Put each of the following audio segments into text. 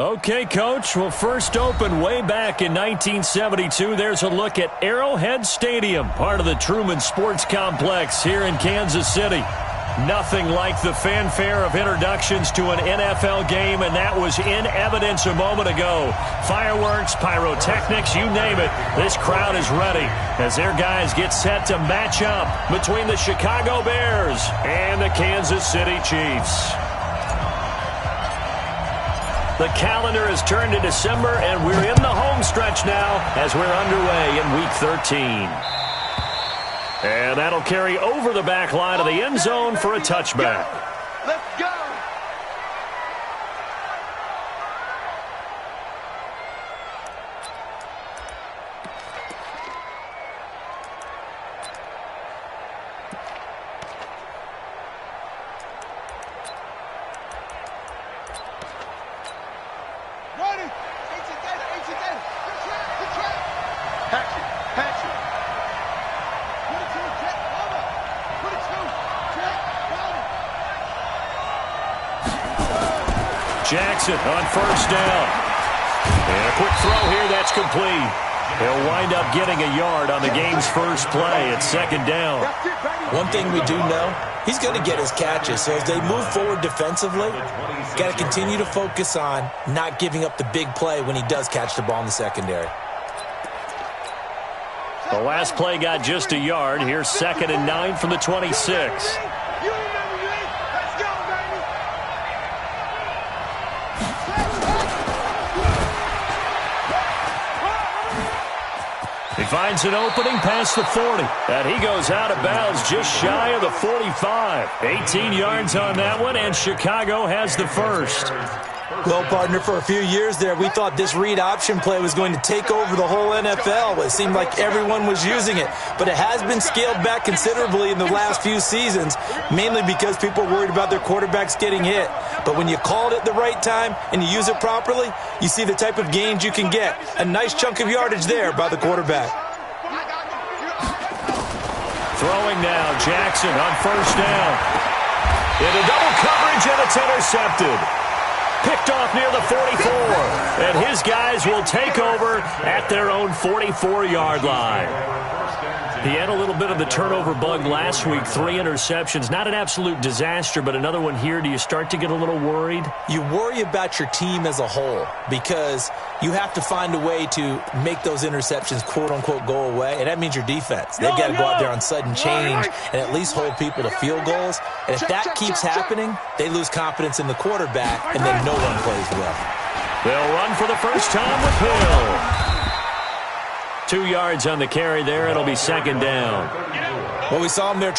Okay, Coach. Well, first opened way back in 1972. There's a look at Arrowhead Stadium, part of the Truman Sports Complex here in Kansas City. Nothing like the fanfare of introductions to an NFL game, and that was in evidence a moment ago. Fireworks, pyrotechnics, you name it. This crowd is ready as their guys get set to match up between the Chicago Bears and the Kansas City Chiefs. The calendar has turned to December, and we're in the home stretch now as we're underway in Week 13. And that'll carry over the back line of the end zone for a touchback. Let's go! Jackson on first down. And a quick throw here, that's complete. He'll wind up getting a yard on the game's first play at second down. One thing we do know, he's going to get his catches. So as they move forward defensively, got to continue to focus on not giving up the big play when he does catch the ball in the secondary. The last play got just a yard. Here's 2nd and 9 from the 26. He finds an opening past the 40, and he goes out of bounds just shy of the 45. 18 yards on that one, and Chicago has the first. Well, partner, for a few years there, we thought this read option play was going to take over the whole NFL. It seemed like everyone was using it, but it has been scaled back considerably in the last few seasons, mainly because people are worried about their quarterbacks getting hit. But when you call it at the right time and you use it properly, you see the type of gains you can get. A nice chunk of yardage there by the quarterback. Throwing now, Jackson on first down. Into double coverage, and it's intercepted. Picked off near the 44, and his guys will take over at their own 44-yard line. He had a little bit of the turnover bug last week, 3 interceptions. Not an absolute disaster, but another one here. Do you start to get a little worried? You worry about your team as a whole because you have to find a way to make those interceptions, quote-unquote, go away, and that means your defense. They've got to go out there on sudden change and at least hold people to field goals. And if that keeps happening, they lose confidence in the quarterback, and then no one plays well. They'll run for the first time with Hill. 2 yards on the carry there. It'll be second down. Well, we saw him there.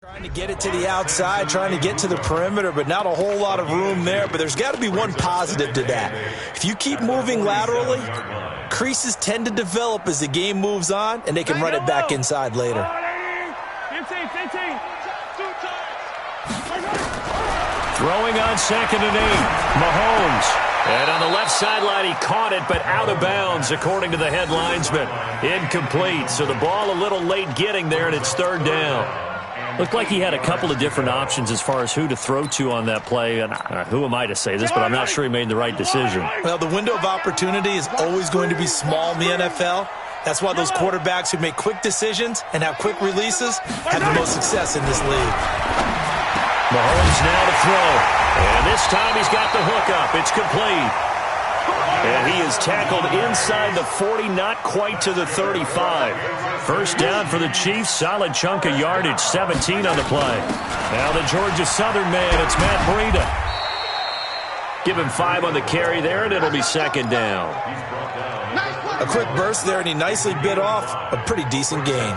Trying to get it to the outside, trying to get to the perimeter, but not a whole lot of room there. But there's got to be one positive to that. If you keep moving laterally, creases tend to develop as the game moves on, and they can run it back inside later. 15. Throwing on 2nd and 8, Mahomes. And on the left sideline, he caught it, but out of bounds, according to the head linesman. Incomplete, so the ball a little late getting there, and it's 3rd down. Looked like he had a couple of different options as far as who to throw to on that play. And who am I to say this, but I'm not sure he made the right decision. Well, the window of opportunity is always going to be small in the NFL. That's why those quarterbacks who make quick decisions and have quick releases have the most success in this league. Mahomes now to throw. And this time he's got the hook up. It's complete. And he is tackled inside the 40, not quite to the 35. First down for the Chiefs. Solid chunk of yardage, 17 on the play. Now the Georgia Southern man, it's Matt Breida. Give him 5 on the carry there, and it'll be second down. A quick burst there, and he nicely bit off a pretty decent gain.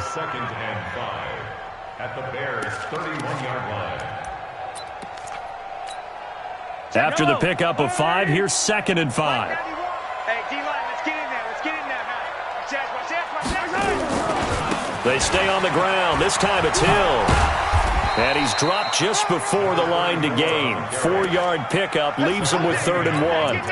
at the Bears' 31-yard line. After the pickup of 5, here's 2nd and 5. Hey, D-line, let's get in there. Let's get in there, man. They stay on the ground. This time it's Hill. And he's dropped just before the line to gain. 4-yard pickup leaves him with 3rd and 1.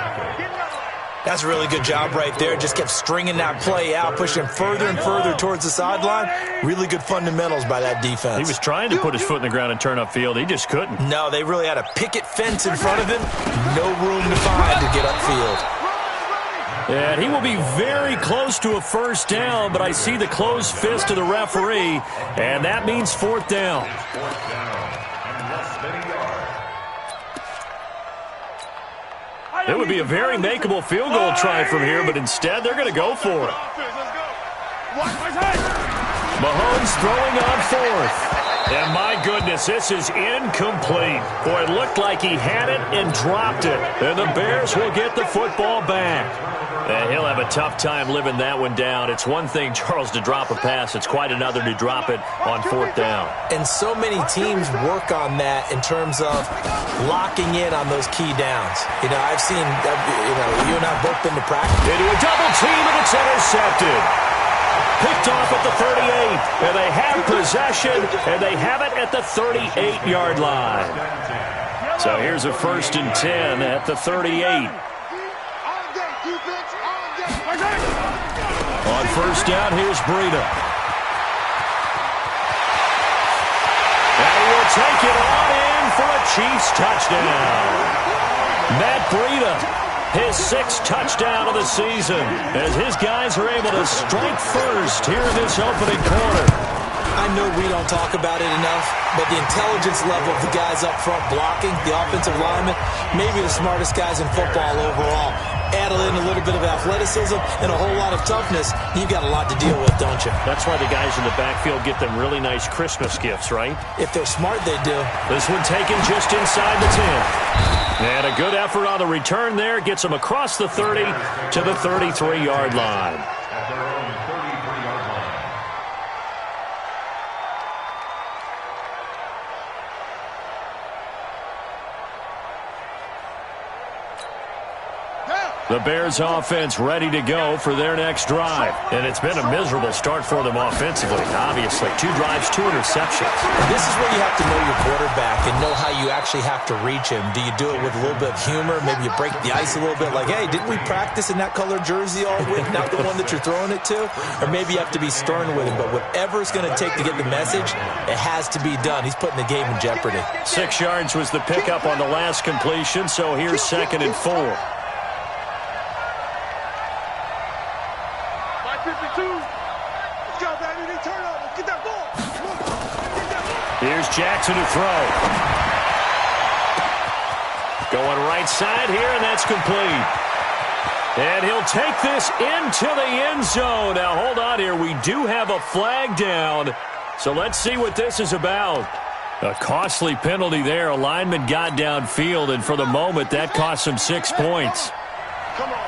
That's a really good job right there. Just kept stringing that play out, pushing him further and further towards the sideline. Really good fundamentals by that defense. He was trying to put his foot in the ground and turn upfield. He just couldn't. No, they really had a picket fence in front of him. No room to find to get upfield. And he will be very close to a 1st down, but I see the closed fist of the referee, and that means 4th down. It would be a very makeable field goal try from here, but instead they're going to go for it. Mahomes throwing on 4th. And my goodness, this is incomplete. Boy, it looked like he had it and dropped it. And the Bears will get the football back. And he'll have a tough time living that one down. It's one thing, Charles, to drop a pass. It's quite another to drop it on 4th down. And so many teams work on that in terms of locking in on those key downs. You know, I've seen, you and I have both been to practice. Into a double team, and it's intercepted. Picked off at the 38, and they have possession, and they have it at the 38-yard line. So here's a 1st and 10 at the 38. On 1st down, here's Breida. And he will take it on in for a Chiefs touchdown. Matt Breida, his 6th touchdown of the season, as his guys are able to strike first here in this opening quarter. I know we don't talk about it enough, but the intelligence level of the guys up front blocking, the offensive linemen, maybe the smartest guys in football overall. Add in a little bit of athleticism and a whole lot of toughness, you've got a lot to deal with, don't you? That's why the guys in the backfield get them really nice Christmas gifts, right? If they're smart, they do. This one taken just inside the 10. And a good effort on the return there. Gets them across the 30 to the 33-yard line. At their own 33-yard line. The Bears offense ready to go for their next drive. And it's been a miserable start for them offensively, obviously. 2 drives, 2 interceptions. And this is where you have to know your quarterback and know how you actually have to reach him. Do you do it with a little bit of humor? Maybe you break the ice a little bit like, hey, didn't we practice in that color jersey all week, not the one that you're throwing it to? Or maybe you have to be stern with him. But whatever it's going to take to get the message, it has to be done. He's putting the game in jeopardy. 6 yards was the pickup on the last completion, so here's 2nd and 4. 52. Let's go, baby. They turn over. Get that ball. Here's Jackson to throw. Going right side here, and that's complete. And he'll take this into the end zone. Now, hold on here. We do have a flag down, so let's see what this is about. A costly penalty there. A lineman got downfield, and for the moment, that cost him 6 points. Come on.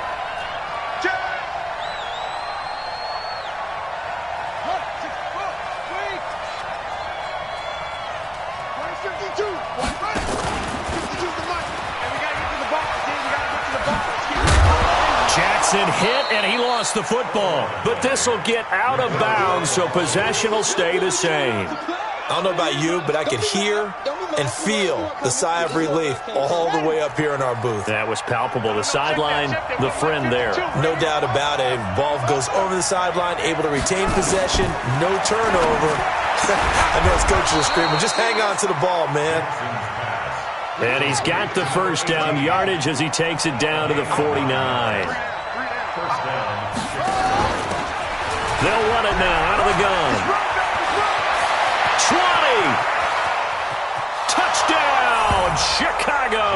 Jackson hit, and he lost the football. But this will get out of bounds, so possession will stay the same. I don't know about you, but I could hear and feel the sigh of relief all the way up here in our booth. That was palpable. The sideline, the friend there. No doubt about it. Ball goes over the sideline, able to retain possession, no turnover. I know his coaches are screaming, just hang on to the ball, man. And he's got the 1st down yardage as he takes it down to the 49. They'll run it now out of the gun. 20. Touchdown, Chicago.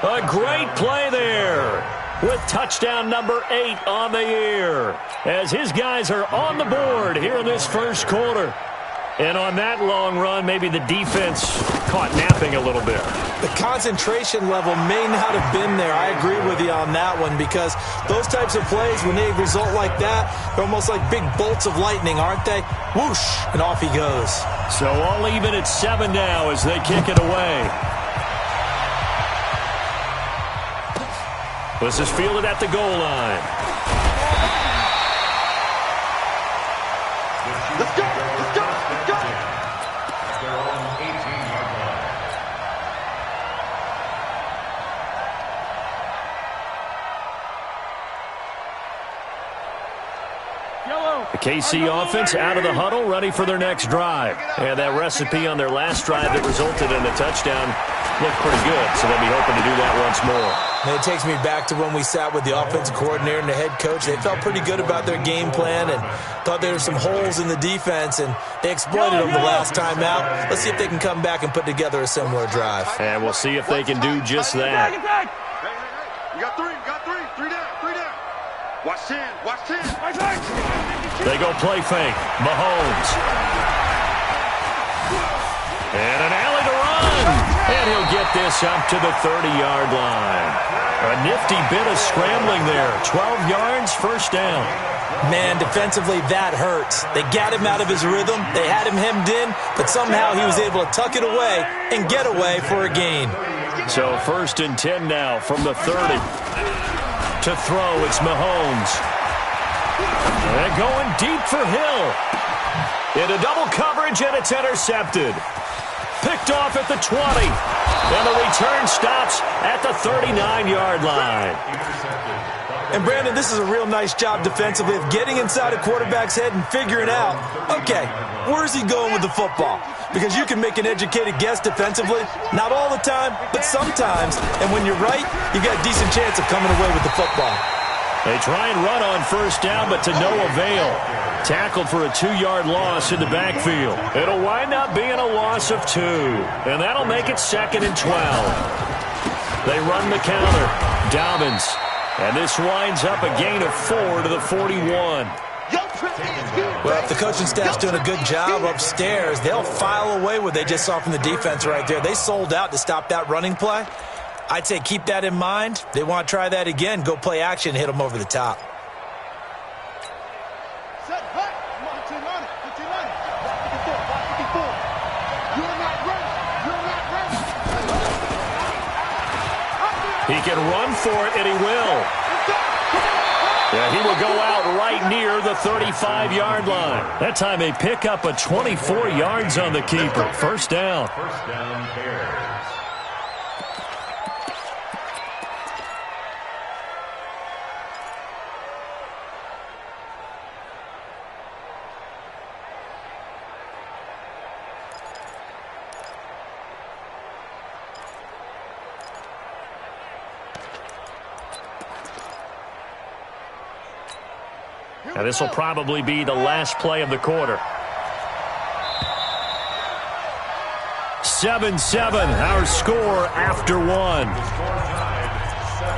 A great play there with touchdown number 8 on the year as his guys are on the board here in this first quarter. And on that long run, maybe the defense caught napping a little bit. The concentration level may not have been there. I agree with you on that one, because those types of plays, when they result like that, they're almost like big bolts of lightning, aren't they? Whoosh, and off he goes. So all even at 7 now as they kick it away. This is fielded at the goal line. Let's go! Let's go! Let's go! Their own 18-yard line. The KC offense out of the huddle, ready for their next drive. And that recipe on their last drive that resulted in a touchdown looked pretty good, so they'll be hoping to do that once more. And it takes me back to when we sat with the offensive coordinator and the head coach. They felt pretty good about their game plan and thought there were some holes in the defense, and they exploited them the last time out. Let's see if they can come back and put together a similar drive. And we'll see if they can do just that. Hey. You got three. Three down. Watch 10. They go play fake. Mahomes. And an alley to run. And he'll get this up to the 30-yard line. A nifty bit of scrambling there. 12 yards, first down. Man, defensively, that hurts. They got him out of his rhythm. They had him hemmed in, but somehow he was able to tuck it away and get away for a gain. So 1st and 10 now from the 30. To throw, it's Mahomes. And going deep for Hill. Into double coverage, and it's intercepted. Picked off at the 20. And the return stops at the 39-yard line. And, Brandon, this is a real nice job defensively of getting inside a quarterback's head and figuring out, okay, where's he going with the football? Because you can make an educated guess defensively, not all the time, but sometimes. And when you're right, you got a decent chance of coming away with the football. They try and run on first down, but to no avail. Tackled for a 2-yard loss in the backfield. It'll wind up being a loss of 2. And that'll make it 2nd and 12. They run the counter. Dobbins. And this winds up a gain of 4 to the 41. Well, if the coaching staff's doing a good job upstairs, they'll file away what they just saw from the defense right there. They sold out to stop that running play. I'd say keep that in mind. They want to try that again, go play action, hit them over the top. He can run for it, and he will. Yeah, he will go out right near the 35-yard line. That time they pick up a 24 yards on the keeper. First down. First down, Bears. Now this will probably be the last play of the quarter. 7-7, our score after 1. Score tied 7-7.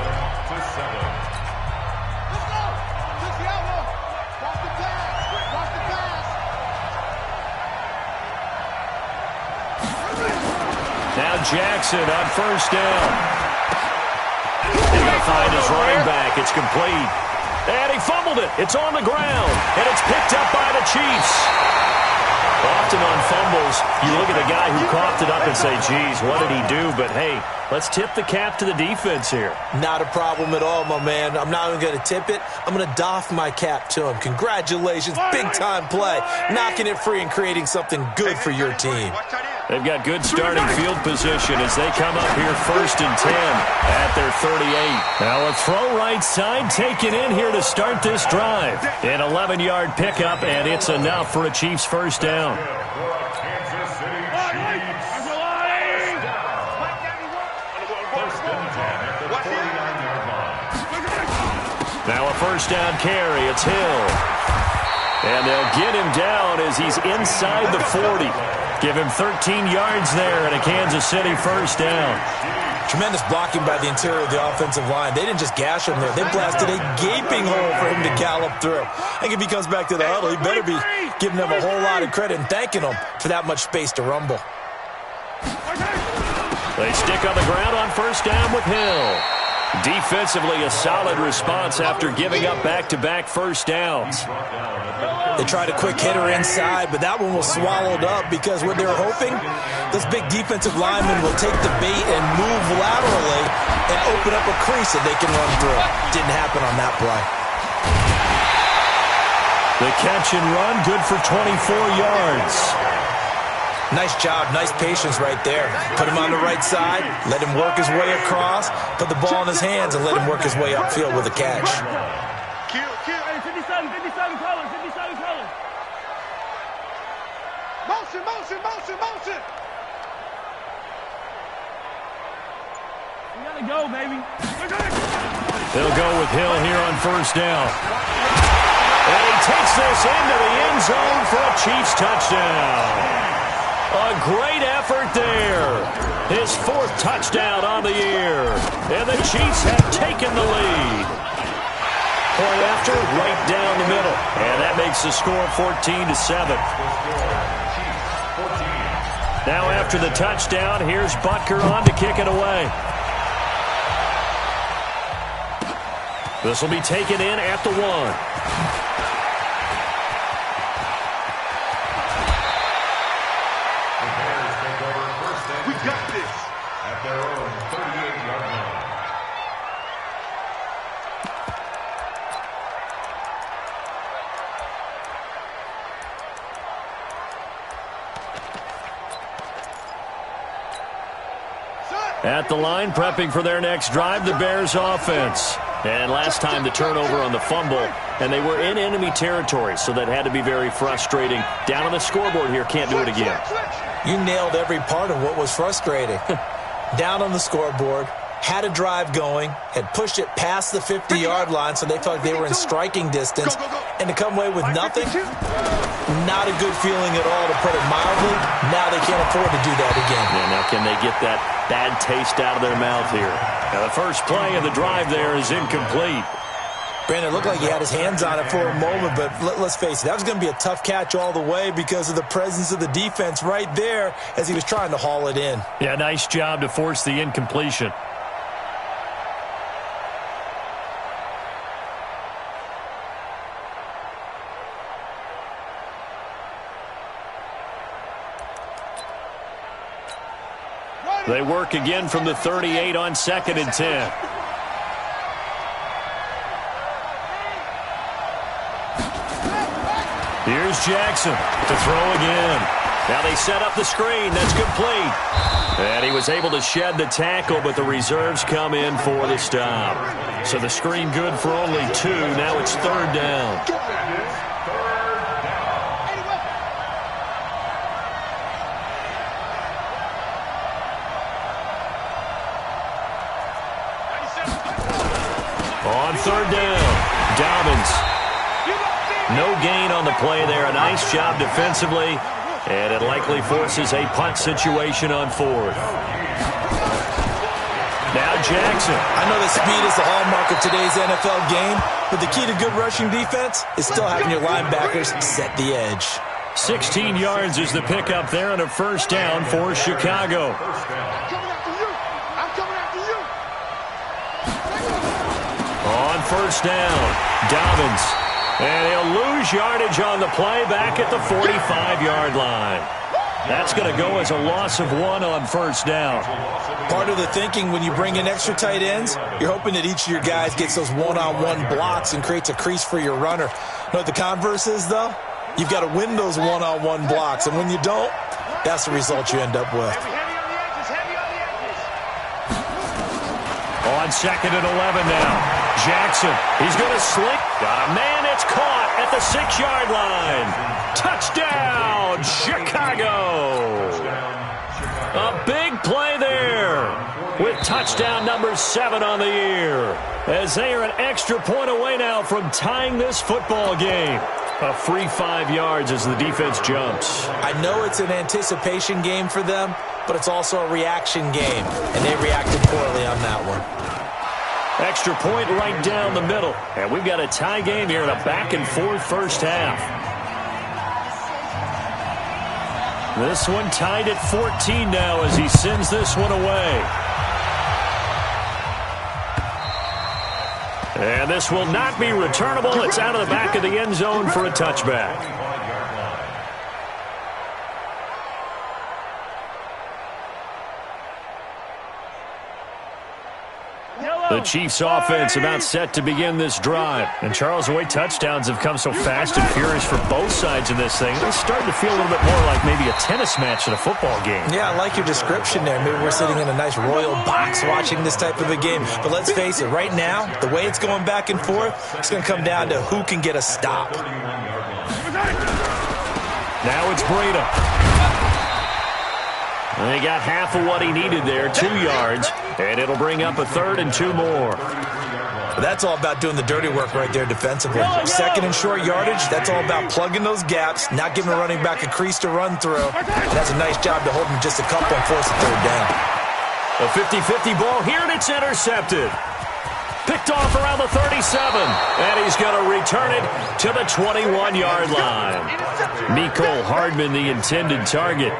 Now Jackson on first down. He's going to find his running back. It's complete. And he fumbled it. It's on the ground. And it's picked up by the Chiefs. Often on fumbles, you look at the guy who coughed it up and say, geez, what did he do? But, hey, let's tip the cap to the defense here. Not a problem at all, my man. I'm not even going to tip it. I'm going to doff my cap to him. Congratulations. Big-time play. Knocking it free and creating something good for your team. They've got good starting field position as they come up here 1st and 10 at their 38. Now a throw right side taken in here to start this drive. An 11-yard pickup, and it's enough for a Chiefs first down. Kansas City Chiefs. First and 10 at the 49-yard line. Now a first down carry. It's Hill. And they'll get him down as he's inside the 40. Give him 13 yards there and a Kansas City first down. Tremendous blocking by the interior of the offensive line. They didn't just gash him there. They blasted a gaping hole for him to gallop through. I think if he comes back to the huddle, he better be giving them a whole lot of credit and thanking them for that much space to rumble. They stick on the ground on first down with Hill. Defensively, a solid response after giving up back-to-back first downs. They tried a quick hitter inside, but that one was swallowed up because what they were hoping, this big defensive lineman will take the bait and move laterally and open up a crease that they can run through. Didn't happen on that play. The catch and run, good for 24 yards. Nice job, nice patience right there. Put him on the right side, let him work his way across, put the ball in his hands, and let him work his way upfield with a catch. Kill. Hey, 57 color. Motion. We gotta go, baby. They'll go with Hill here on first down. And he takes this into the end zone for a Chiefs touchdown. A great effort there. His fourth touchdown on the year. And the Chiefs have taken the lead. Point after, right down the middle. And that makes the score 14-7. Now after the touchdown, here's Butker on to kick it away. This will be taken in at the 1. At their own 38-yard line. At the line, prepping for their next drive, the Bears offense. And last time the turnover on the fumble, and they were in enemy territory, so that had to be very frustrating. Down on the scoreboard here, can't do it again. You nailed every part of what was frustrating. Down on the scoreboard, had a drive going, had pushed it past the 50-yard line, so they felt like they were in striking distance, and to come away with nothing, not a good feeling at all, to put it mildly. Now they can't afford to do that again. Yeah, now can they get that bad taste out of their mouth here? Now the first play of the drive there is incomplete. Brandon, it looked like he had his hands on it for a moment, but let's face it, that was going to be a tough catch all the way because of the presence of the defense right there as he was trying to haul it in. Yeah, nice job to force the incompletion. They work again from the 38 on 2nd and 10. Here's Jackson to throw again. Now they set up the screen. That's complete. And he was able to shed the tackle, but the reserves come in for the stop. So the screen good for only 2. Now it's 3rd down. On 3rd down, Dobbins. No gain on the play there. A nice job defensively, and it likely forces a punt situation on 4th. Now Jackson. I know that speed is the hallmark of today's NFL game, but the key to good rushing defense is still having your linebackers set the edge. 16 yards is the pickup there on a first down for Chicago. On first down, Dobbins. And he'll lose yardage on the play back at the 45-yard line. That's going to go as a loss of 1 on first down. Part of the thinking when you bring in extra tight ends, you're hoping that each of your guys gets those one-on-one blocks and creates a crease for your runner. You know what the converse is, though? You've got to win those one-on-one blocks, and when you don't, that's the result you end up with. On 2nd and 11 now. Jackson, he's going to slink. Got a man, it's caught at the 6-yard line. Touchdown, Chicago. A big play there with touchdown number 7 on the year, as they are an extra point away now from tying this football game. A free 5 yards as the defense jumps. I know it's an anticipation game for them, but it's also a reaction game, and they reacted poorly on that one. Extra point right down the middle. And we've got a tie game here in a back-and-forth first half. This one tied at 14 now as he sends this one away. And this will not be returnable. It's out of the back of the end zone for a touchback. The Chiefs offense about set to begin this drive. And Charles, the way touchdowns have come so fast and furious for both sides in this thing, it's starting to feel a little bit more like maybe a tennis match in a football game. Yeah, I like your description there. Maybe we're sitting in a nice royal box watching this type of a game. But let's face it, right now, the way it's going back and forth, it's going to come down to who can get a stop. Now it's Breida. And he got half of what he needed there, 2 yards, and it'll bring up a 3rd and 2 more. That's all about doing the dirty work right there defensively. Second and short yardage, that's all about plugging those gaps, not giving a running back a crease to run through. And that's a nice job to hold him just a couple and force a 3rd down. A 50-50 ball here, and it's intercepted. Picked off around the 37, and he's going to return it to the 21-yard line. Mecole Hardman, the intended target.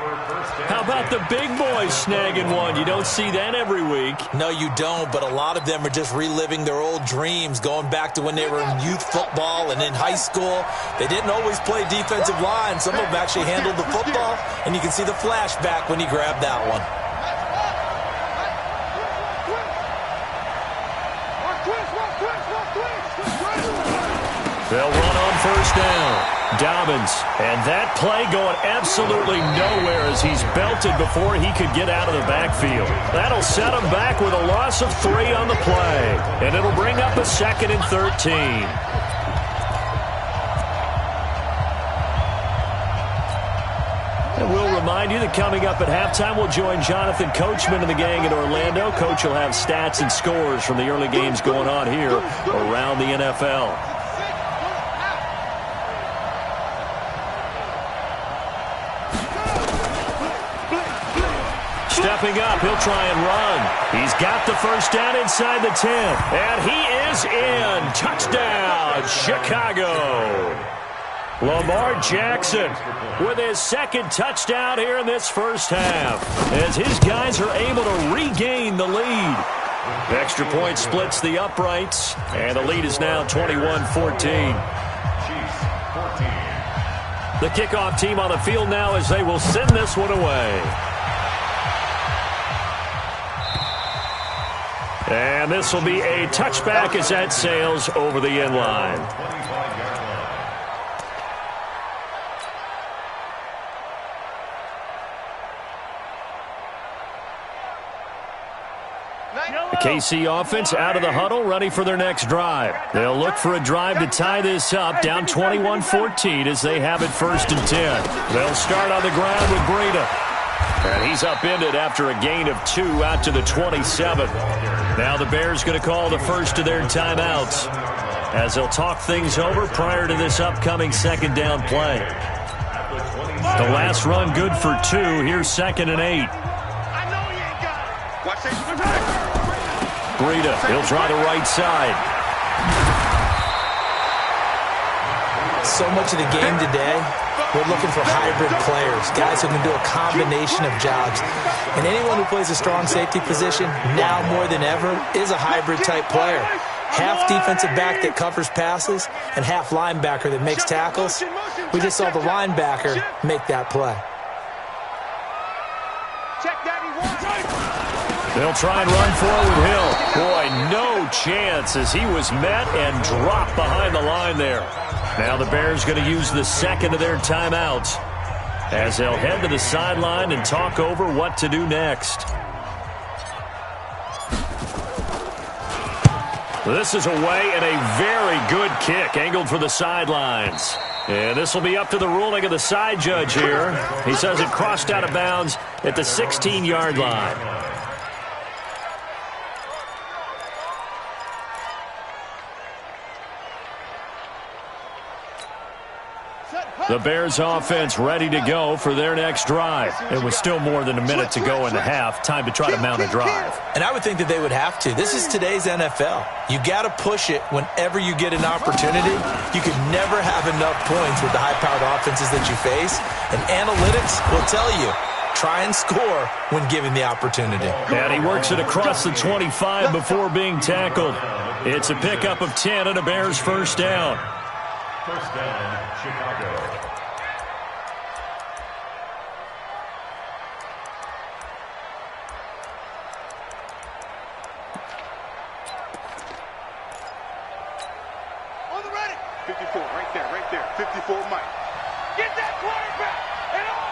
How about the big boys snagging one? You don't see that every week. No, you don't, but a lot of them are just reliving their old dreams, going back to when they were in youth football and in high school. They didn't always play defensive line. Some of them actually handled the football, and you can see the flashback when he grabbed that one. They'll run on first down. Dobbins, and that play going absolutely nowhere as he's belted before he could get out of the backfield. That'll set him back with a loss of 3 on the play, and it'll bring up a 2nd and 13. And we'll remind you that coming up at halftime, we'll join Jonathan Coachman and the gang in Orlando. Coach will have stats and scores from the early games going on here around the NFL. Stepping up, he'll try and run. He's got the first down inside the 10. And he is in. Touchdown, Chicago. Lamar Jackson with his 2nd touchdown here in this first half, as his guys are able to regain the lead. Extra point splits the uprights, and the lead is now 21-14. The kickoff team on the field now as they will send this one away. And this will be a touchback as that sails over the end line. The KC offense out of the huddle, ready for their next drive. They'll look for a drive to tie this up, down 21-14 as they have it 1st and 10. They'll start on the ground with Breida. And he's upended after a gain of 2 out to the 27. Now the Bears going to call the first of their timeouts as they'll talk things over prior to this upcoming 2nd down play. The last run good for 2. Here's 2nd and 8. Breida, he'll try the right side. So much of the game today, we're looking for hybrid players, guys who can do a combination of jobs. And anyone who plays a strong safety position, now more than ever, is a hybrid-type player. Half defensive back that covers passes and half linebacker that makes tackles. We just saw the linebacker make that play. They'll try and run forward Hill. Boy, no chance as he was met and dropped behind the line there. Now the Bears going to use the 2nd of their timeouts as they'll head to the sideline and talk over what to do next. This is away and a very good kick angled for the sidelines. And this will be up to the ruling of the side judge here. He says it crossed out of bounds at the 16-yard line. The Bears offense ready to go for their next drive. It was still more than a minute to go in the half. Time to try to mount a drive. And I would think that they would have to. This is today's NFL. You got to push it whenever you get an opportunity. You could never have enough points with the high-powered offenses that you face. And analytics will tell you, try and score when given the opportunity. And he works it across the 25 before being tackled. It's a pickup of 10 and a Bears first down. First down, Chicago. On the ready. 54, right there. 54, Mike. Get that quarterback and all.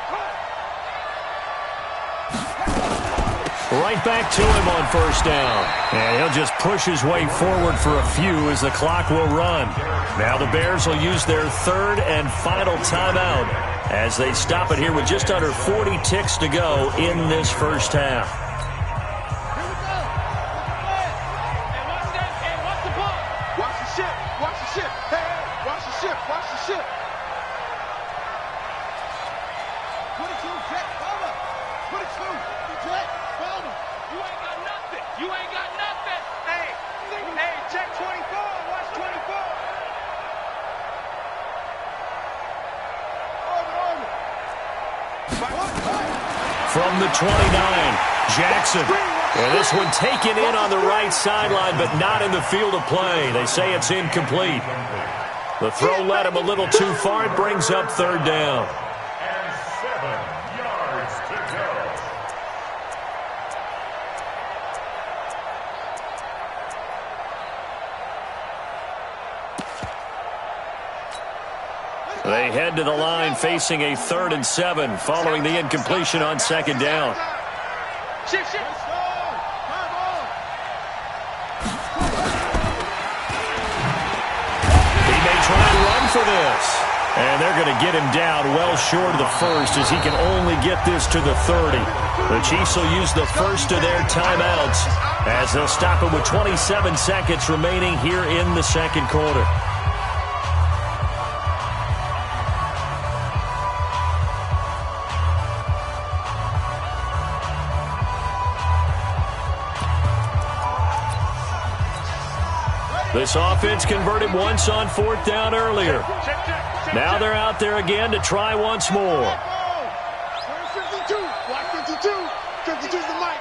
Right back to him on first down. And he'll just push his way forward for a few as the clock will run. Now the Bears will use their third and final timeout as they stop it here with just under 40 ticks to go in this first half. Watch the ship. Watch the ship. Hey, watch the ship. Watch the ship. 22, check, Palmer. 22, check, Palmer. You ain't got nothing. You ain't got nothing. Hey, check 24. Watch 24. From the 29, Jackson. And this one taken in on the right sideline, but not in the field of play. They say it's incomplete. The throw led him a little too far. It brings up third down. And 7 yards to go. They head to the line facing a 3rd and 7 following the incompletion on second down. Shift. He may try and run for this. And they're going to get him down well short of the first as he can only get this to the 30. The Chiefs will use the first of their timeouts as they'll stop it with 27 seconds remaining here in the second quarter. This offense converted once on 4th down earlier. Now they're out there again to try once more. 52. Watch 52. 52's the mic.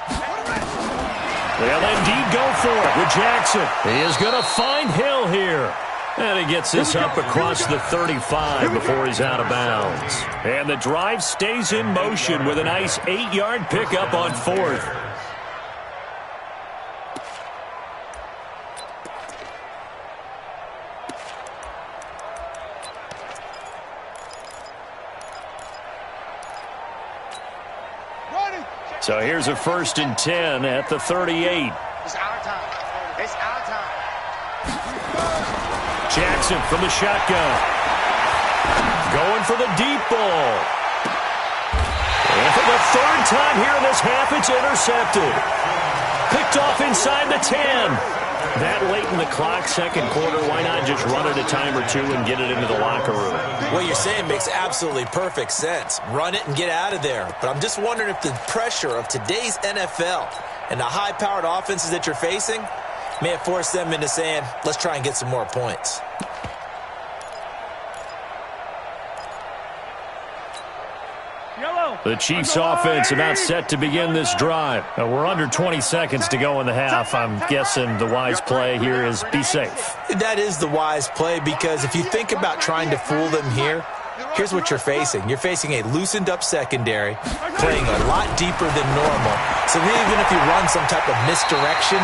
They'll indeed go for it with Jackson. He is going to find Hill here. And he gets this up across the 35 before he's out of bounds. And the drive stays in motion with a nice 8-yard pickup on 4th. So here's a 1st and 10 at the 38. It's our time. It's our time. Jackson from the shotgun. Going for the deep ball. And for the 3rd time here in this half, it's intercepted. Picked off inside the 10. That late in the clock, second quarter, why not just run it a time or two and get it into the locker room? What you're saying makes absolutely perfect sense. Run it and get out of there. But I'm just wondering if the pressure of today's NFL and the high-powered offenses that you're facing may have forced them into saying, let's try and get some more points. The Chiefs offense about set to begin this drive. We're under 20 seconds to go in the half. I'm guessing the wise play here is be safe. That is the wise play because if you think about trying to fool them here, here's what you're facing. You're facing a loosened up secondary, playing a lot deeper than normal. So even if you run some type of misdirection,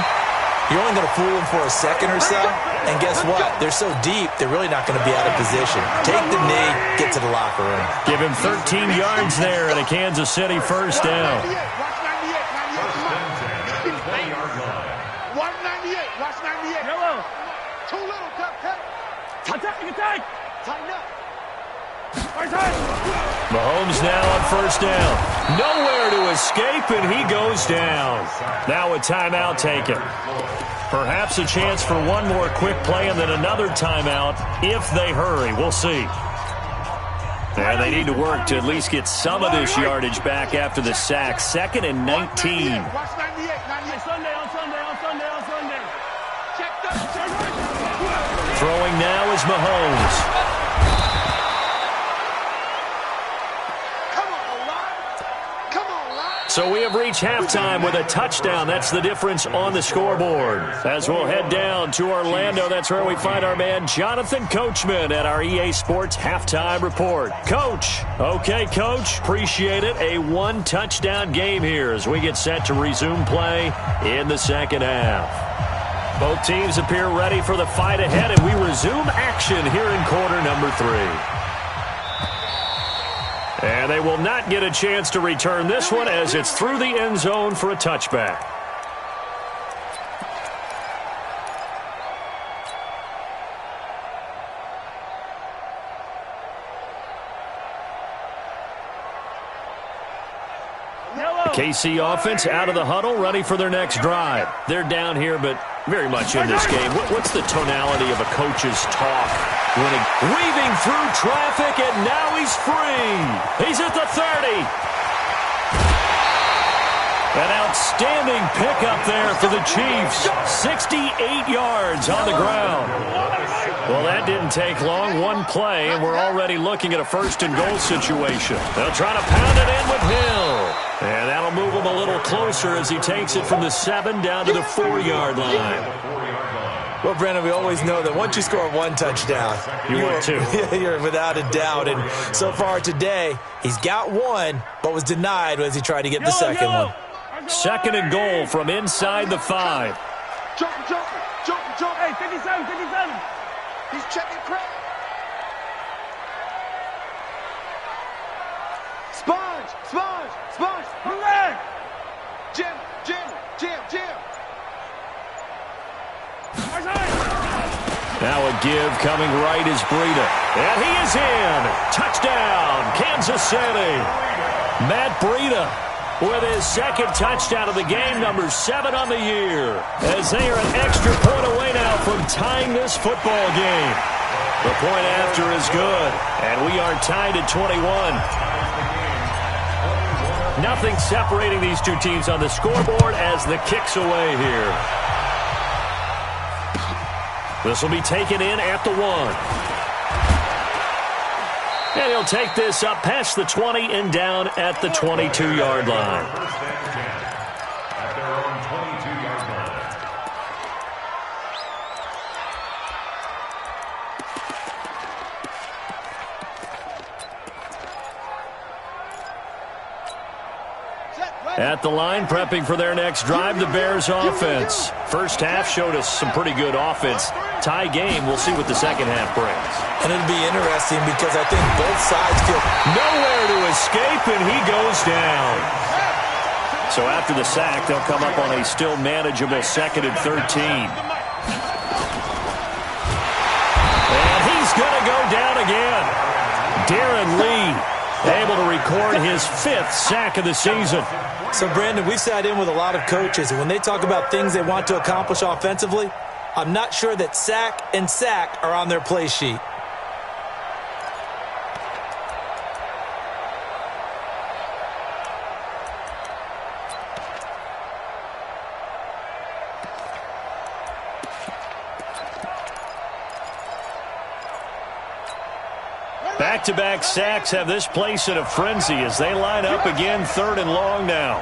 you're only going to fool them for a second or so. And guess what? They're so deep, they're really not going to be out of position. Take the knee, get to the locker room. Give him 13 yards there and a Kansas City first down. Watch 98. 20-yard line. Watch 98. Watch 98. Yellow. Too little, cut. Attack. Tighten up. Mahomes now on first down. Nowhere to escape, and he goes down. Now a timeout taken. Perhaps a chance for one more quick play and then another timeout if they hurry. We'll see. And they need to work to at least get some of this yardage back after the sack. 2nd and 19. Watch 98, 98. Sunday, on Sunday. Check that. Throwing now is Mahomes. So we have reached halftime with a touchdown. That's the difference on the scoreboard. As we'll head down to Orlando, that's where we find our man Jonathan Coachman at our EA Sports Halftime Report. Coach. Okay, Coach. Appreciate it. A one-touchdown game here as we get set to resume play in the second half. Both teams appear ready for the fight ahead, and we resume action here in quarter number 3. And they will not get a chance to return this one as it's through the end zone for a touchback. KC offense out of the huddle, ready for their next drive. They're down here, but very much in this game. What's the tonality of a coach's talk? Weaving through traffic, and now he's free. He's at the 30. An outstanding pickup there for the Chiefs. 68 yards on the ground. Well, that didn't take long. One play, and we're already looking at a first-and-goal situation. They'll try to pound it in with Hill. And that'll move him a little closer as he takes it from the 7 down to the 4-yard line. Well, Brandon, we always know that once you score one touchdown, you're without a doubt. And so far today, he's got one, but was denied as he tried to get the second one. 2nd and goal from inside the 5. Jump. Hey, 57. He's checking crack. Sponge. Relax. Jim. Now a give coming right is Breida. And he is in. Touchdown, Kansas City. Matt Breida with his 2nd touchdown of the game, number 7 on the year. As they are an extra point away now from tying this football game. The point after is good. And we are tied at 21. Nothing separating these two teams on the scoreboard as the kick's away here. This will be taken in at the 1. And he'll take this up past the 20 and down at the 22-yard line. At their own 22-yard line. At the line, prepping for their next drive, the Bears offense. First half showed us some pretty good offense. Tie game, we'll see what the second half brings. And it'll be interesting because I think both sides feel nowhere to escape, and he goes down. So after the sack, they'll come up on a still manageable 2nd and 13. And he's going to go down again. Darren Lee able to record his 5th sack of the season. So, Brandon, we've sat in with a lot of coaches, and when they talk about things they want to accomplish offensively, I'm not sure that sack and sack are on their play sheet. Back-to-back sacks have this place in a frenzy as they line up again 3rd and long now.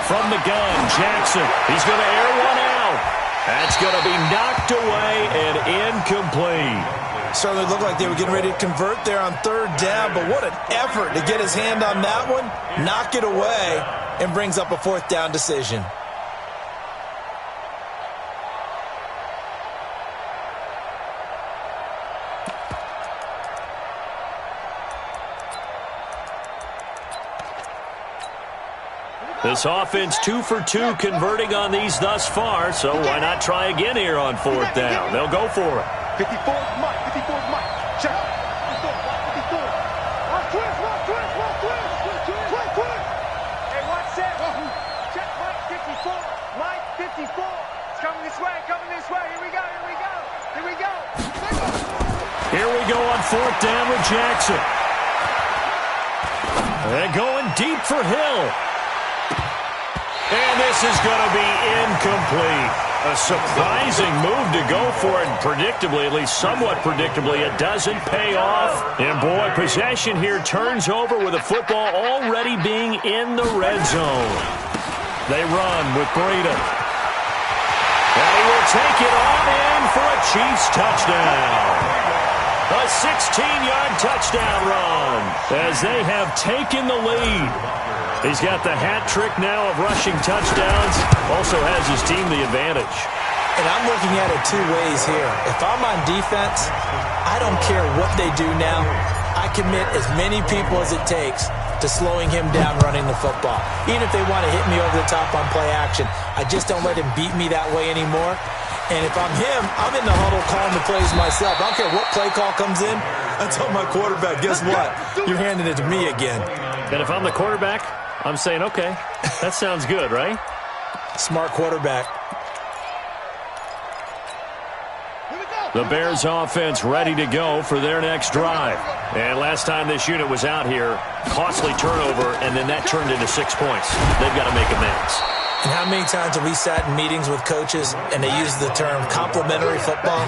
From the gun, Jackson. He's going to air one out. That's going to be knocked away and incomplete. Certainly looked like they were getting ready to convert there on 3rd down, but what an effort to get his hand on that one, knock it away, and brings up a 4th down decision. This offense 2 for 2 converting on these thus far, so why not try again here on 4th down? They'll go for it. 54's Mike. Check. 54. Watch twist. Hey, watch that. Check Mike 54. fourth down with Jackson. And going deep for Hill. And this is going to be incomplete. A surprising move to go for it, and predictably, at least somewhat predictably, it doesn't pay off. And boy, possession here turns over with the football already being in the red zone. They run with Breida. And he will take it on in for a Chiefs touchdown. A 16-yard touchdown run as they have taken the lead. He's got the hat trick now of rushing touchdowns. Also has his team the advantage. And I'm looking at it two ways here. If I'm on defense, I don't care what they do now. I commit as many people as it takes to slowing him down running the football. Even if they want to hit me over the top on play action, I just don't let him beat me that way anymore. And if I'm him, I'm in the huddle calling the plays myself. I don't care what play call comes in. I tell my quarterback, guess what? You're handing it to me again. And if I'm the quarterback, I'm saying, okay, that sounds good, right? Smart quarterback. The Bears offense ready to go for their next drive. And last time this unit was out here, costly turnover, and then that turned into 6 points. They've got to make amends. And how many times have we sat in meetings with coaches and they use the term complementary football?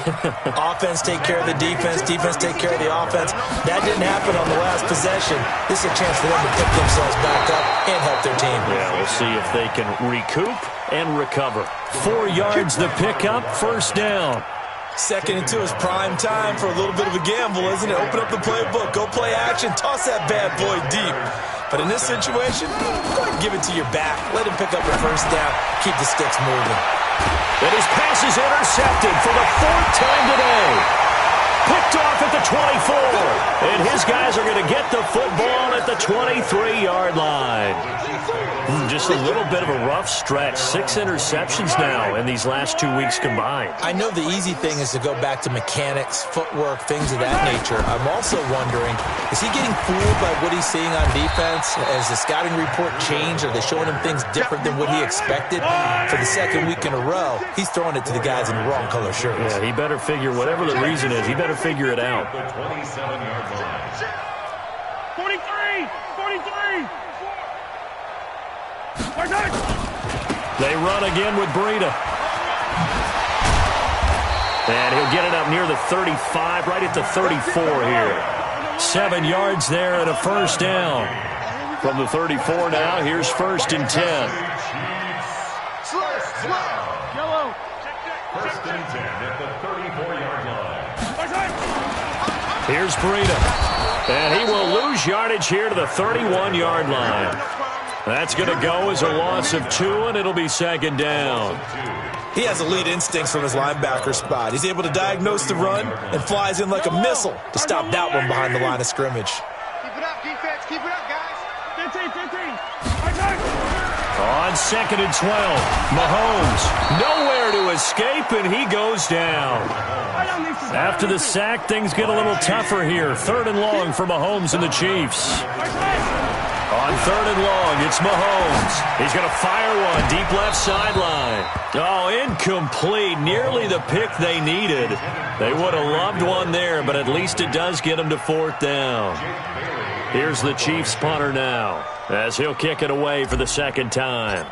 Offense take care of the defense, defense take care of the offense. That didn't happen on the last possession. This is a chance for them to pick themselves back up and help their team. Yeah, we'll see if they can recoup and recover. 4 yards the pickup, first down. Second and 2 is prime time for a little bit of a gamble, isn't it? Open up the playbook, go play action, toss that bad boy deep. But in this situation, go ahead and give it to your back. Let him pick up a first down. Keep the sticks moving. And his pass is intercepted for the 4th time today. Picked off at the 24. And his guys are going to get the football at the 23-yard line. Just a little bit of a rough stretch. 6 interceptions now in these last 2 weeks combined. I know the easy thing is to go back to mechanics, footwork, things of that nature. I'm also wondering, is he getting fooled by what he's seeing on defense? Has the scouting report changed? Are they showing him things different than what he expected? For the second week in a row, he's throwing it to the guys in the wrong color shirts. Yeah, he better figure, whatever the reason is, he better figure it out. 43! 43! They run again with Breida. And he'll get it up near the 35, right at the 34 here. 7 yards there and a first down. From the 34 now, here's 1st and 10. Yellow. First and 10 at the 34-yard line. Here's Breida. And he will lose yardage here to the 31-yard line. That's going to go as a loss of 2, and it'll be 2nd down. He has elite instincts from his linebacker spot. He's able to diagnose the run and flies in like a missile to stop that one behind the line of scrimmage. Keep it up, defense. Keep it up, guys. 15, 15. On 2nd and 12, Mahomes nowhere to escape, and he goes down. After the sack, things get a little tougher here. 3rd and long for Mahomes and the Chiefs. On 3rd and long, it's Mahomes. He's going to fire one deep left sideline. Oh, incomplete. Nearly the pick they needed. They would have loved one there, but at least it does get them to 4th down. Here's the Chiefs punter now, as he'll kick it away for the 2nd time.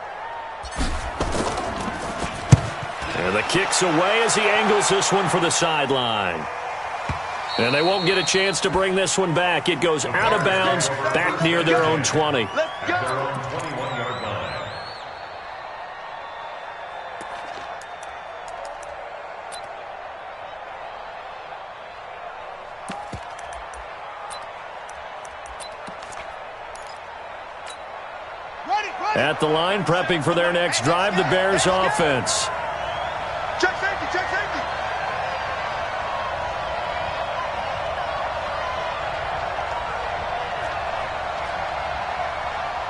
And the kick's away as he angles this one for the sideline. And they won't get a chance to bring this one back. It goes out of bounds, back near their own 20. Let's go. Their own 21-yard line. At the line, prepping for their next drive, the Bears offense. Check safety, check safety.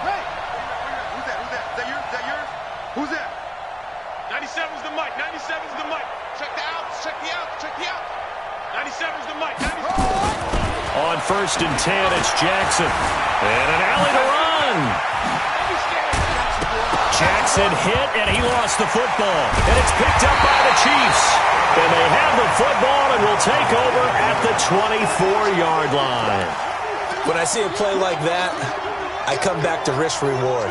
Hey, who's that? Who's that? Is that yours? Is that yours? Who's that? 97's the mic. 97's the mic. Check the outs, check the outs, check the outs. 97's the mic. On 1st and 10, it's Jackson. And an alley to run. Jackson hit, and he lost the football. And it's picked up by the Chiefs. And they have the football and will take over at the 24-yard line. When I see a play like that, I come back to risk-reward.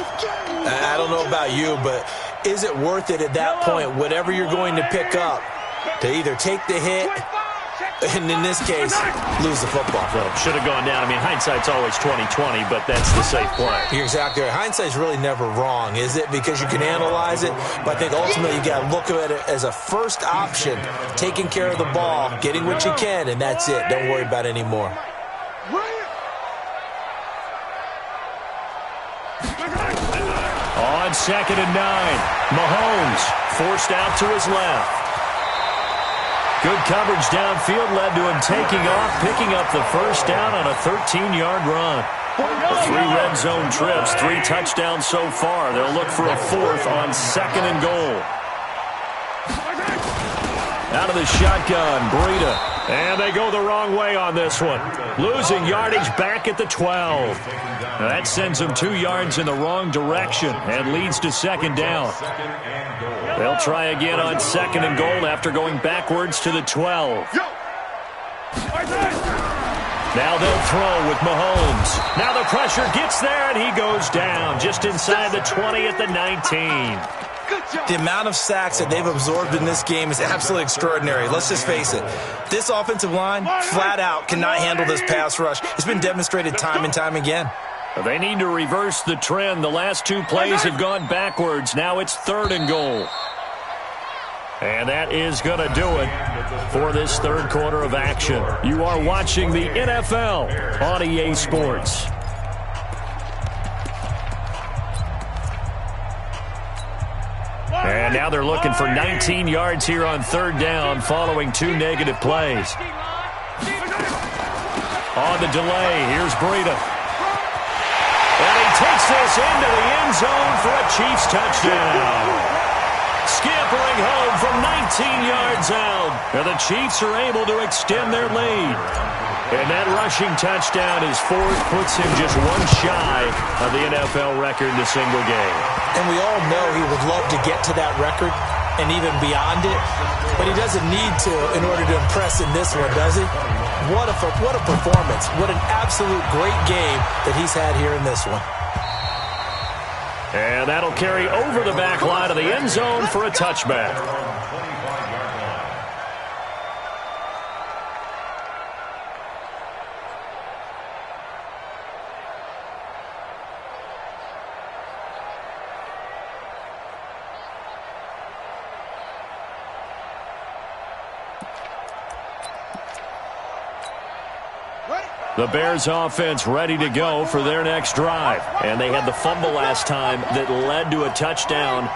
I don't know about you, but is it worth it at that point, whatever you're going to pick up, to either take the hit, and in this case, lose the football? Well, should have gone down. I mean, hindsight's always 20/20, but that's the safe play. You're exactly right. Hindsight's really never wrong, is it? Because you can analyze it, but I think ultimately you got to look at it as a first option, taking care of the ball, getting what you can, and that's it. Don't worry about it anymore. On 2nd and 9, Mahomes forced out to his left. Good coverage downfield led to him taking off, picking up the first down on a 13-yard run. 3 red zone trips, 3 touchdowns so far. They'll look for a 4th on 2nd and goal. Out of the shotgun, Breida. And they go the wrong way on this one. Losing yardage back at the 12. Now that sends them 2 yards in the wrong direction and leads to 2nd down. They'll try again on 2nd and goal after going backwards to the 12. Now they'll throw with Mahomes. Now the pressure gets there, and he goes down just inside the 20 at the 19. The amount of sacks that they've absorbed in this game is absolutely extraordinary. Let's just face it. This offensive line, flat out, cannot handle this pass rush. It's been demonstrated time and time again. They need to reverse the trend. The last 2 plays have gone backwards. Now it's 3rd and goal. And that is going to do it for this 3rd quarter of action. You are watching the NFL on EA Sports. And now they're looking for 19 yards here on 3rd down following 2 negative plays. On the delay, here's Breida. And he takes this into the end zone for a Chiefs touchdown. Scampering home from 19 yards out. And the Chiefs are able to extend their lead. And that rushing touchdown is 4th, puts him just 1 shy of the NFL record in a single game. And we all know he would love to get to that record and even beyond it, but he doesn't need to in order to impress in this one, does he? What a performance. What an absolute great game that he's had here in this one. And that'll carry over the back line of the end zone for a touchback. The Bears offense ready to go for their next drive. And they had the fumble last time that led to a touchdown.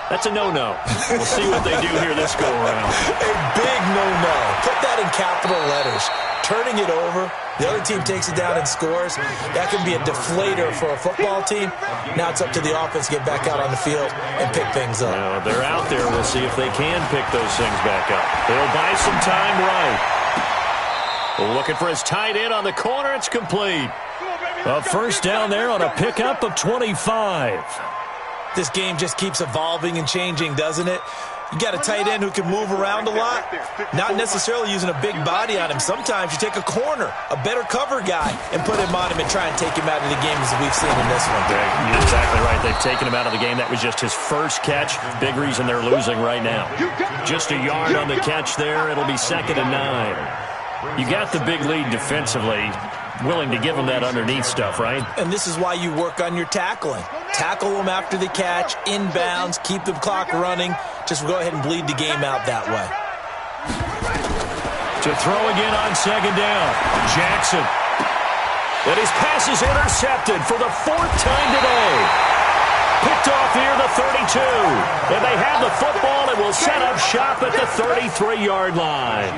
That's a no-no. We'll see what they do here this go-around. A big no-no. Put that in capital letters. Turning it over, the other team takes it down and scores. That can be a deflator for a football team. Now it's up to the offense to get back out on the field and pick things up. Now, they're out there. We'll see if they can pick those things back up. They'll buy some time right. Looking for his tight end on the corner. It's complete. A 1st down there on a pickup of 25. This game just keeps evolving and changing, doesn't it? You got a tight end who can move around a lot, not necessarily using a big body on him. Sometimes you take a corner, a better cover guy, and put him on him and try and take him out of the game as we've seen in this one. You're exactly right. They've taken him out of the game. That was just his first catch. Big reason they're losing right now. Just a yard on the catch there. It'll be 2nd and 9. You got the big lead defensively, willing to give them that underneath stuff, right? And this is why you work on your tackling. Tackle them after the catch, inbounds, keep the clock running. Just go ahead and bleed the game out that way. To throw again on 2nd down, Jackson. And his pass is intercepted for the 4th time today. Picked off near the 32. And they have the football and will set up shop at the 33-yard line.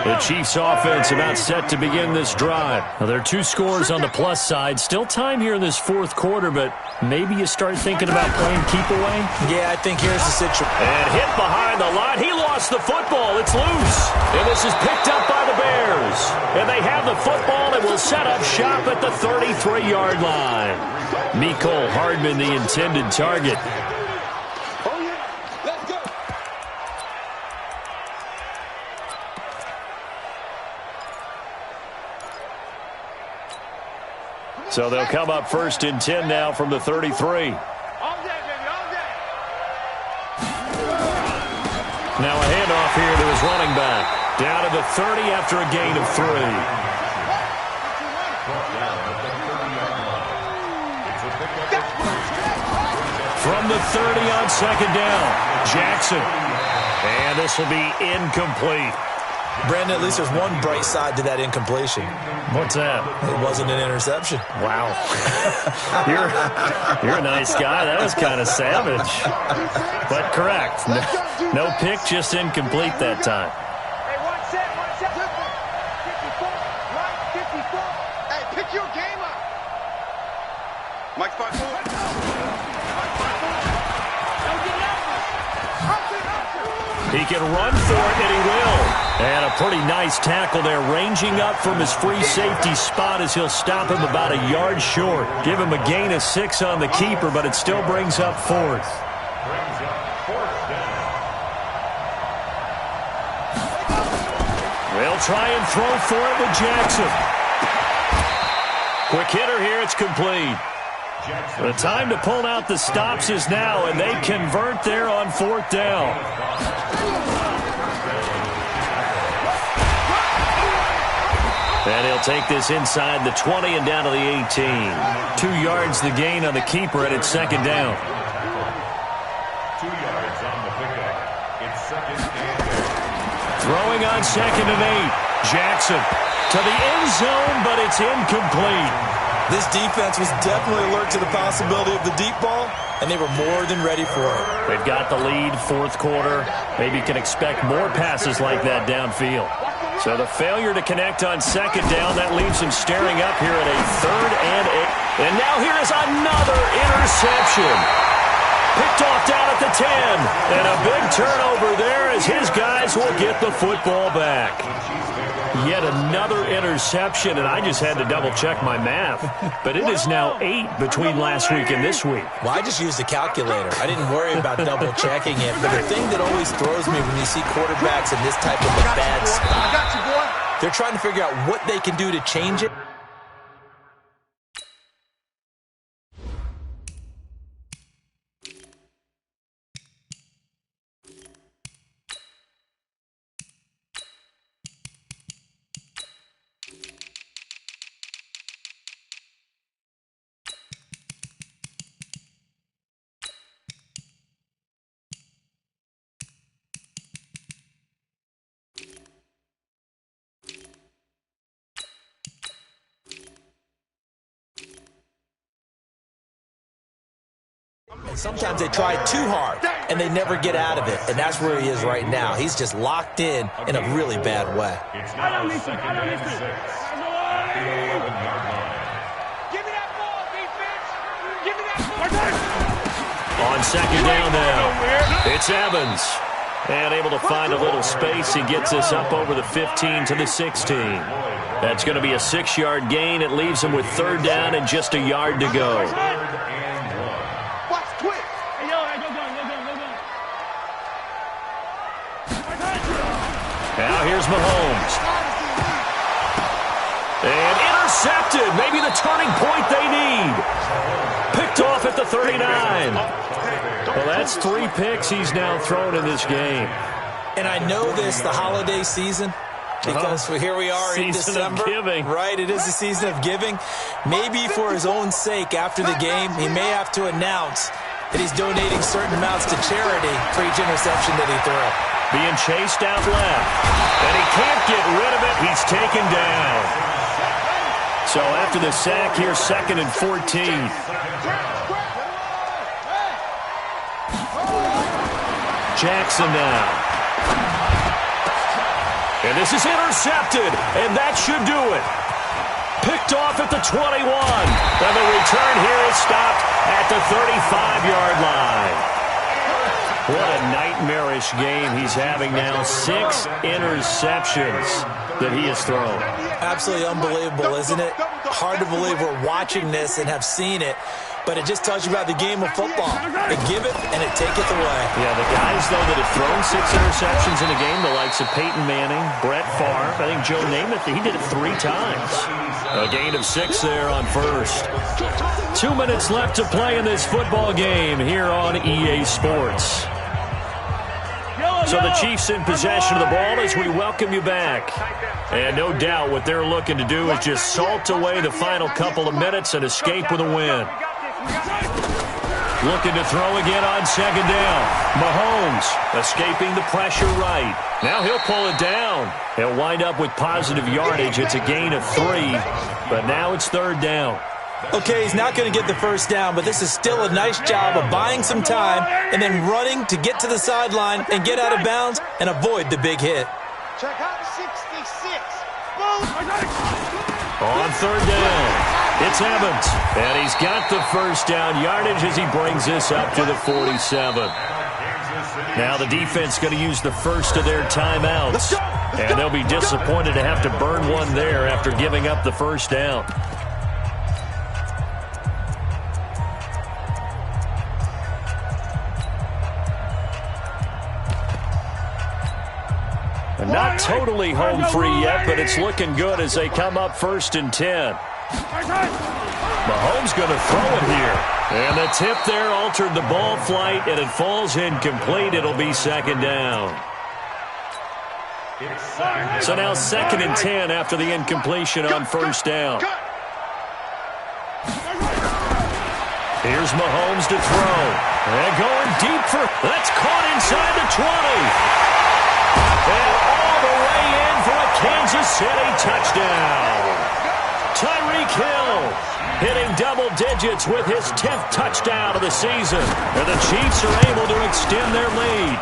The Chiefs offense about set to begin this drive. Now, there are 2 scores on the plus side. Still time here in this 4th quarter, but maybe you start thinking about playing keep away? Yeah, I think here's the situation. And hit behind the line. He lost lost the football. It's loose. And this is picked up by the Bears. And they have the football and will set up shop at the 33-yard line. Mecole Hardman, the intended target. So they'll come up 1st and 10 now from the 33. All day, baby, all day. Now a handoff here to his running back. Down to the 30 after a gain of 3. From the 30 on 2nd down, Jackson. And this will be incomplete. Brandon, at least there's one bright side to that incompletion. What's that? It wasn't an interception. Wow. You're a nice guy. That was kind of savage. But correct. No pick, just incomplete that time. Hey, one set. 54, right, 54. Hey, pick your game up. Mike 5-4. He can run for it, and he will. And a pretty nice tackle there, ranging up from his free safety spot as he'll stop him about a yard short. Give him a gain of 6 on the keeper, but it still brings up 4th. They'll try and throw for it with Jackson. Quick hitter here, it's complete. The time to pull out the stops is now, and they convert there on 4th down. And he'll take this inside the 20 and down to the 18. 2 yards the gain on the keeper, and it's 2nd down. 2 yards on the pickup. It's 2nd and 8. Throwing on 2nd and 8. Jackson to the end zone, but it's incomplete. This defense was definitely alert to the possibility of the deep ball, and they were more than ready for it. They've got the lead, 4th quarter. Maybe can expect more passes like that downfield. So the failure to connect on 2nd down, that leaves him staring up here at a 3rd and 8. And now here is another interception. Picked off down at the 10. And a big turnover there as his guys will get the football back. Yet another interception, and I just had to double-check my math. But it is now 8 between last week and this week. Well, I just used a calculator. I didn't worry about double-checking it. But the thing that always throws me when you see quarterbacks in this type of a bad spot, they're trying to figure out what they can do to change it. And sometimes they try too hard, and they never get out of it. And that's where he is right now. He's just locked in a really bad way. It's now 2nd and 6. At the 11-yard line. Give me that ball, defense. Give me that ball. On 2nd down now, it's Evans. And able to find a little space. He gets us up over the 15 to the 16. That's going to be a 6-yard gain. It leaves him with 3rd down and just a yard to go. Now here's Mahomes. And intercepted. Maybe the turning point they need. Picked off at the 39. Well, that's 3 picks he's now thrown in this game. And I know this, the holiday season, because here we are in December. Season of giving. Right, it is the season of giving. Maybe for his own sake, after the game, he may have to announce that he's donating certain amounts to charity for each interception that he threw. Being chased out left. And he can't get rid of it. He's taken down. So after the sack here, 2nd and 14. Jackson now. And this is intercepted. And that should do it. Picked off at the 21. And the return here is stopped at the 35-yard line. What a nightmarish game he's having now. 6 interceptions that he has thrown. Absolutely unbelievable, isn't it? Hard to believe we're watching this and have seen it, but it just tells you about the game of football. It give it and it taketh away. Yeah, the guys, though, that have thrown 6 interceptions in a game, the likes of Peyton Manning, Brett Favre, I think Joe Namath, he did it 3 times. A gain of 6 there on first. 2 minutes left to play in this football game here on EA Sports. So the Chiefs in possession of the ball as we welcome you back. And no doubt what they're looking to do is just salt away the final couple of minutes and escape with a win. Looking to throw again on second down. Mahomes escaping the pressure right. Now he'll pull it down. He'll wind up with positive yardage. It's a gain of 3, but now it's third down. Okay, he's not going to get the first down, but this is still a nice job of buying some time and then running to get to the sideline and get out of bounds and avoid the big hit. Check out 66. On third down, it's Evans, and he's got the first down yardage as he brings this up to the 47. Now the defense going to use the first of their timeouts, and they'll be disappointed to have to burn one there after giving up the first down. Not totally home free yet, but it's looking good as they come up 1st and 10. Mahomes going to throw it here. And the tip there altered the ball flight, and it falls incomplete. It'll be second down. So now 2nd and 10 after the incompletion on first down. Here's Mahomes to throw. And going deep for... That's caught inside the 20. And all the way in for a Kansas City touchdown. Tyreek Hill hitting double digits with his 10th touchdown of the season. And the Chiefs are able to extend their lead.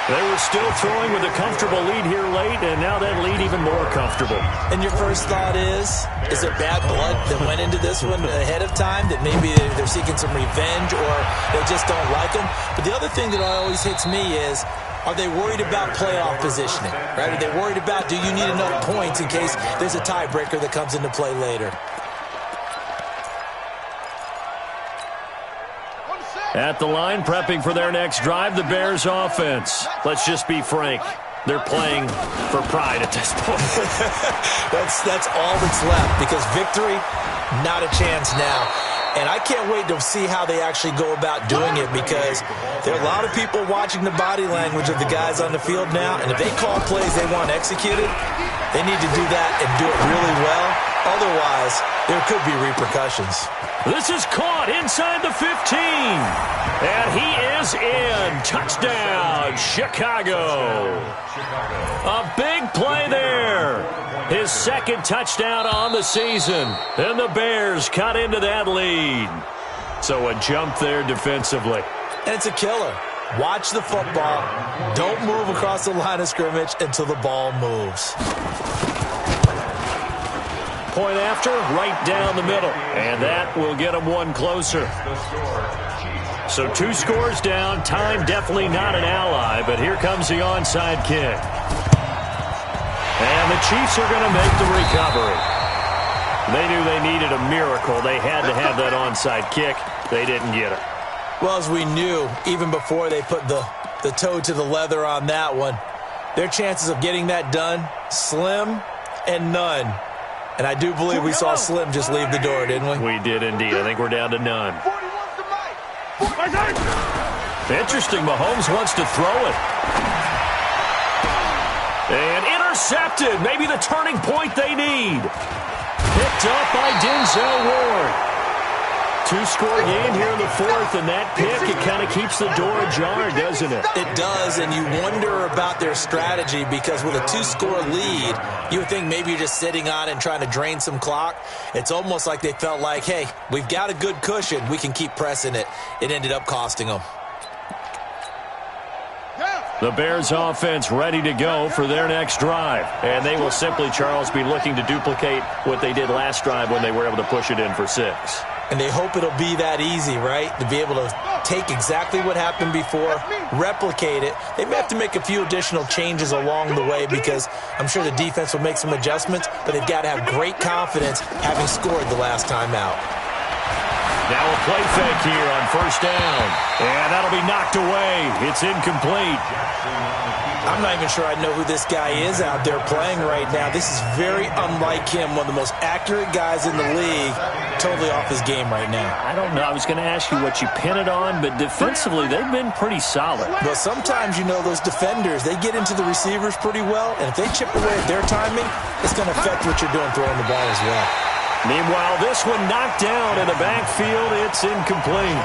They were still throwing with a comfortable lead here late, and now that lead even more comfortable. And your first thought is there bad blood that went into this one ahead of time, that maybe they're seeking some revenge or they just don't like them? But the other thing that always hits me is, are they worried about playoff positioning? Right? Are they worried about, do you need enough points in case there's a tiebreaker that comes into play later? At the line, prepping for their next drive, the Bears offense. Let's just be frank. They're playing for pride at this point. That's all that's left, because victory, not a chance now. And I can't wait to see how they actually go about doing it, because there are a lot of people watching the body language of the guys on the field now, and if they call plays they want executed, they need to do that and do it really well. Otherwise, there could be repercussions. This is caught inside the 15. And he is in. Touchdown, Chicago. A big play there. His 2nd touchdown on the season. And the Bears cut into that lead. So a jump there defensively. And it's a killer. Watch the football. Don't move across the line of scrimmage until the ball moves. Point after, right down the middle. And that will get them one closer. So 2 scores down. Time definitely not an ally, but here comes the onside kick. And the Chiefs are going to make the recovery. They knew they needed a miracle. They had to have that onside kick. They didn't get it. Well, as we knew, even before they put the toe to the leather on that one, their chances of getting that done, slim and none. And I do believe we saw Slim just leave the door, didn't we? We did indeed. I think we're down to none. Interesting. Mahomes wants to throw it. And intercepted. Maybe the turning point they need. Picked up by Denzel Ward. 2-score game here in the 4th, and that pick, it kind of keeps the door ajar, doesn't it? It does, and you wonder about their strategy, because with a 2-score lead, you would think maybe you're just sitting on it and trying to drain some clock. It's almost like they felt like, hey, we've got a good cushion. We can keep pressing it. It ended up costing them. The Bears offense ready to go for their next drive. And they will simply, Charles, be looking to duplicate what they did last drive when they were able to push it in for 6. And they hope it'll be that easy, right? To be able to take exactly what happened before, replicate it. They may have to make a few additional changes along the way because I'm sure the defense will make some adjustments, but they've got to have great confidence having scored the last time out. Now a play fake here on first down. And that'll be knocked away. It's incomplete. I'm not even sure I know who this guy is out there playing right now. This is very unlike him, one of the most accurate guys in the league. Totally off his game right now. I don't know. I was going to ask you what you pin it on, but defensively, they've been pretty solid. Well, sometimes, you know, those defenders, they get into the receivers pretty well, and if they chip away at their timing, it's going to affect what you're doing throwing the ball as well. Meanwhile, this one knocked down in the backfield. It's incomplete.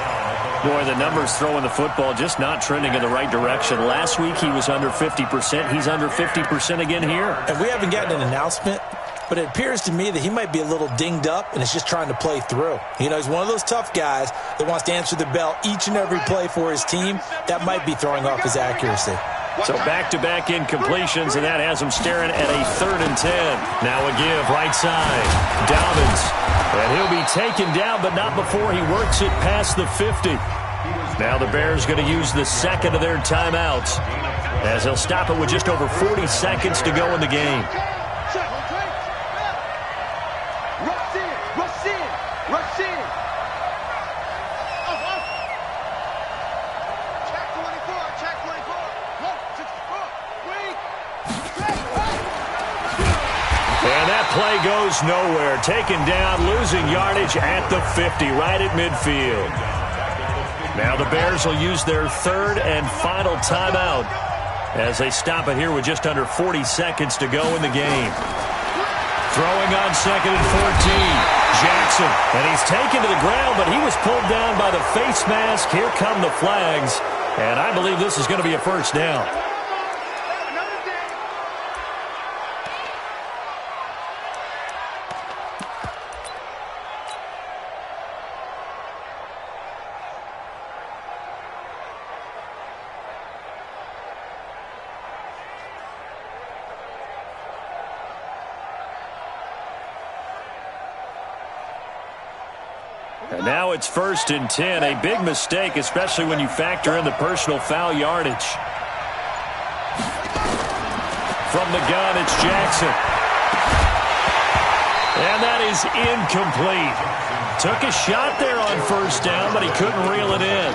Boy, the numbers throwing the football just not trending in the right direction. Last week, he was under 50%. He's under 50% again here. And we haven't gotten an announcement, but it appears to me that he might be a little dinged up and is just trying to play through. You know, he's one of those tough guys that wants to answer the bell each and every play for his team. That might be throwing off his accuracy. So back-to-back incompletions, and that has him staring at a 3rd and 10. Now a give right side. Dobbins. And he'll be taken down, but not before he works it past the 50. Now the Bears going to use the second of their timeouts as they'll stop it with just over 40 seconds to go in the game. Rush in. Check 24. Look, 64. Wait. And that play goes nowhere. Taken down, losing yardage at the 50, right at midfield. Now the Bears will use their 3rd and final timeout as they stop it here with just under 40 seconds to go in the game. Throwing on 2nd and 14. Jackson, and he's taken to the ground, but he was pulled down by the face mask. Here come the flags, and I believe this is going to be a first down. And now it's 1st and 10. A big mistake, especially when you factor in the personal foul yardage. From the gun, it's Jackson. And that is incomplete. Took a shot there on first down, but he couldn't reel it in.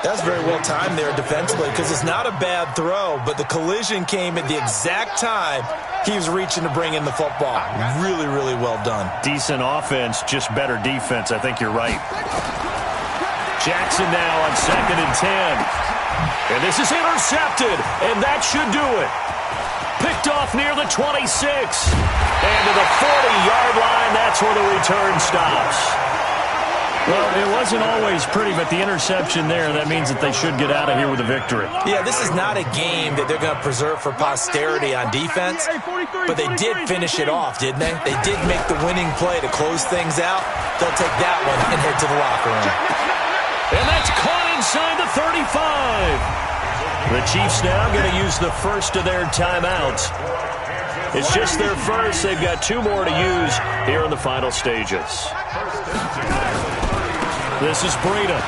That's very well timed there defensively because it's not a bad throw, but the collision came at the exact time he was reaching to bring in the football. Really, really well done. Decent offense, just better defense. I think you're right. Jackson now on 2nd and 10. And this is intercepted, and that should do it. Picked off near the 26. And to the 40-yard line, that's where the return stops. Well, it wasn't always pretty, but the interception there, that means that they should get out of here with a victory. Yeah, this is not a game that they're going to preserve for posterity on defense, but they did finish it off, didn't they? They did make the winning play to close things out. They'll take that one and head to the locker room. And that's caught inside the 35. The Chiefs now going to use the first of their timeouts. It's just their first. They've got 2 more to use here in the final stages. This is Breida.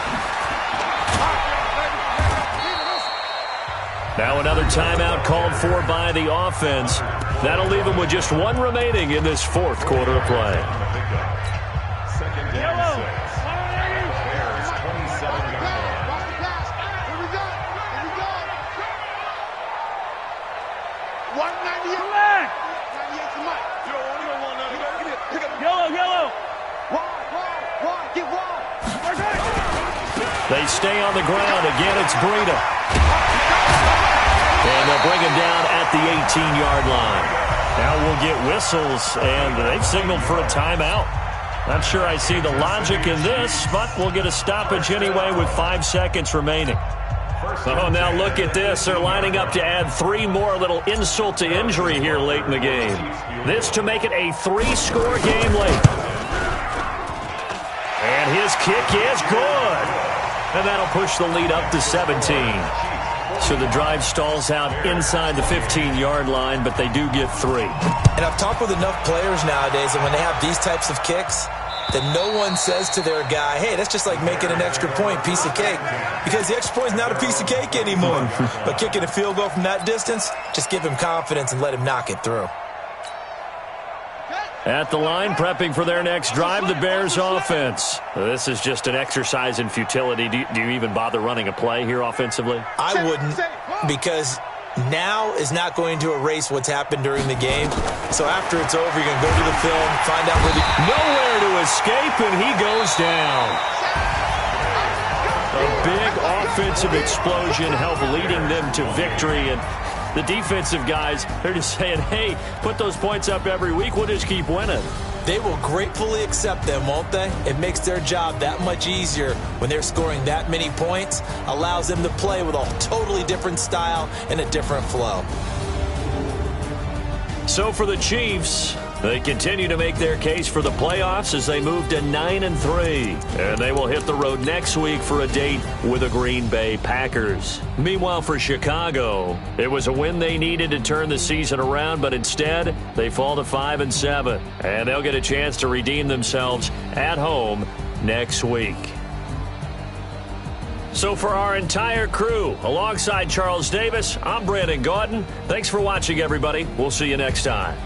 Now another timeout called for by the offense. That'll leave them with just 1 remaining in this 4th quarter of play. They stay on the ground. Again, it's Breida. And they'll bring him down at the 18-yard line. Now we'll get whistles, and they've signaled for a timeout. Not sure I see the logic in this, but we'll get a stoppage anyway with 5 seconds remaining. Oh, now look at this. They're lining up to add 3 more, little insult to injury here late in the game. This to make it a 3-score game late. And his kick is good. And that'll push the lead up to 17. So the drive stalls out inside the 15-yard line, but they do get 3. And I've talked with enough players nowadays that when they have these types of kicks, then no one says to their guy, hey, that's just like making an extra point, piece of cake. Because the extra point is not a piece of cake anymore. But kicking a field goal from that distance, just give him confidence and let him knock it through. At the line, prepping for their next drive, the Bears offense. This is just an exercise in futility. Do you even bother running a play here offensively? I wouldn't, because now is not going to erase what's happened during the game. So after it's over, you're going to go to the film, find out where the... Nowhere to escape, and he goes down. A big offensive explosion helped leading them to victory, and the defensive guys, they're just saying, hey, put those points up every week. We'll just keep winning. They will gratefully accept them, won't they? It makes their job that much easier when they're scoring that many points. Allows them to play with a totally different style and a different flow. So for the Chiefs, they continue to make their case for the playoffs as they move to 9-3. And they will hit the road next week for a date with the Green Bay Packers. Meanwhile, for Chicago, it was a win they needed to turn the season around, but instead, they fall to 5-7. And they'll get a chance to redeem themselves at home next week. So for our entire crew, alongside Charles Davis, I'm Brandon Gautin. Thanks for watching, everybody. We'll see you next time.